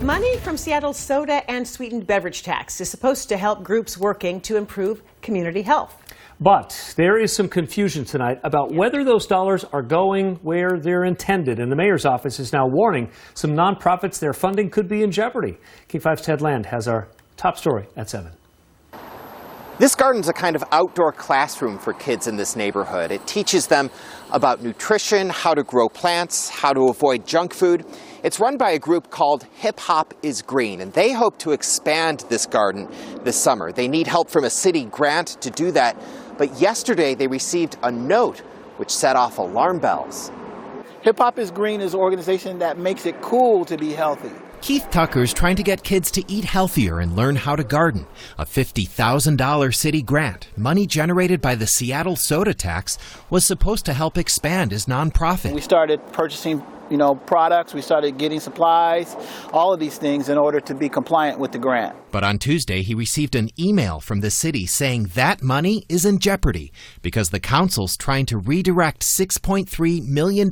Money from Seattle's soda and sweetened beverage tax is supposed to help groups working to improve community health. But there is some confusion tonight about whether those dollars are going where they're intended. And the mayor's office is now warning some nonprofits their funding could be in jeopardy. King5's Ted Land has our top story at 7. This garden's a kind of outdoor classroom for kids in this neighborhood. It teaches them about nutrition, how to grow plants, how to avoid junk food. It's run by a group called Hip Hop is Green, and they hope to expand this garden this summer. They need help from a city grant to do that. But yesterday they received a note which set off alarm bells. Hip Hop is Green is an organization that makes it cool to be healthy. Keith Tucker's trying to get kids to eat healthier and learn how to garden. A $50,000 city grant, money generated by the Seattle soda tax, was supposed to help expand his nonprofit. We started purchasing products, we started getting supplies, all of these things in order to be compliant with the grant. But on Tuesday, he received an email from the city saying that money is in jeopardy because the council's trying to redirect $6.3 million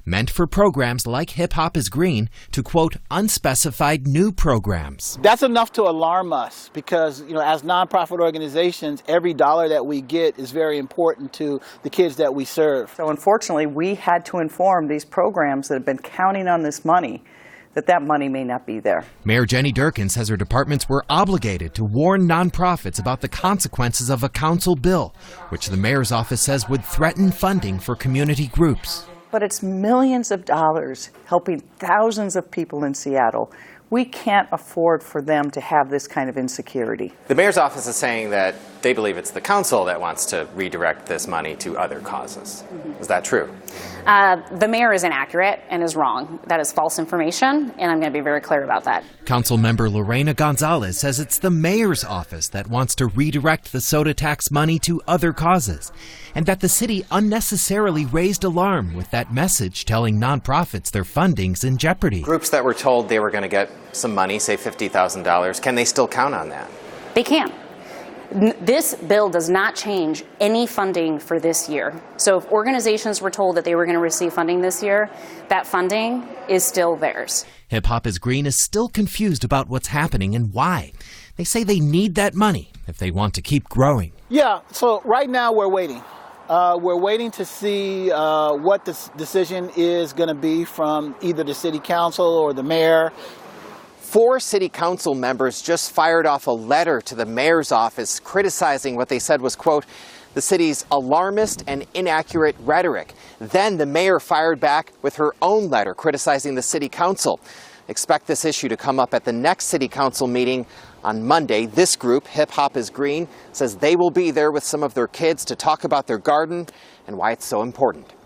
meant for programs like Hip Hop is Green to, quote, unspecified new programs. That's enough to alarm us because, as nonprofit organizations, every dollar that we get is very important to the kids that we serve. So unfortunately, we had to inform these programs that have been counting on this money that money may not be there. Mayor Jenny Durkin says her departments were obligated to warn nonprofits about the consequences of a council bill, which the mayor's office says would threaten funding for community groups. But it's millions of dollars helping thousands of people in Seattle. We can't afford for them to have this kind of insecurity. The mayor's office is saying that they believe it's the council that wants to redirect this money to other causes. Is that true? The mayor is inaccurate and is wrong. That is false information, and I'm going to be very clear about that. Council member Lorena Gonzalez says it's the mayor's office that wants to redirect the soda tax money to other causes, and that the city unnecessarily raised alarm with that message telling nonprofits their funding's in jeopardy. Groups that were told they were going to get some money, say $50,000, can they still count on that? They can. This bill does not change any funding for this year. So if organizations were told that they were going to receive funding this year, that funding is still theirs. Hip Hop is Green is still confused about what's happening and why. They say they need that money if they want to keep growing. Yeah, so right now we're waiting. We're waiting to see what the decision is going to be from either the city council or the mayor. 4 city council members just fired off a letter to the mayor's office criticizing what they said was, quote, the city's alarmist and inaccurate rhetoric. Then the mayor fired back with her own letter criticizing the city council. Expect this issue to come up at the next city council meeting on Monday. This group, Hip Hop is Green, says they will be there with some of their kids to talk about their garden and why it's so important.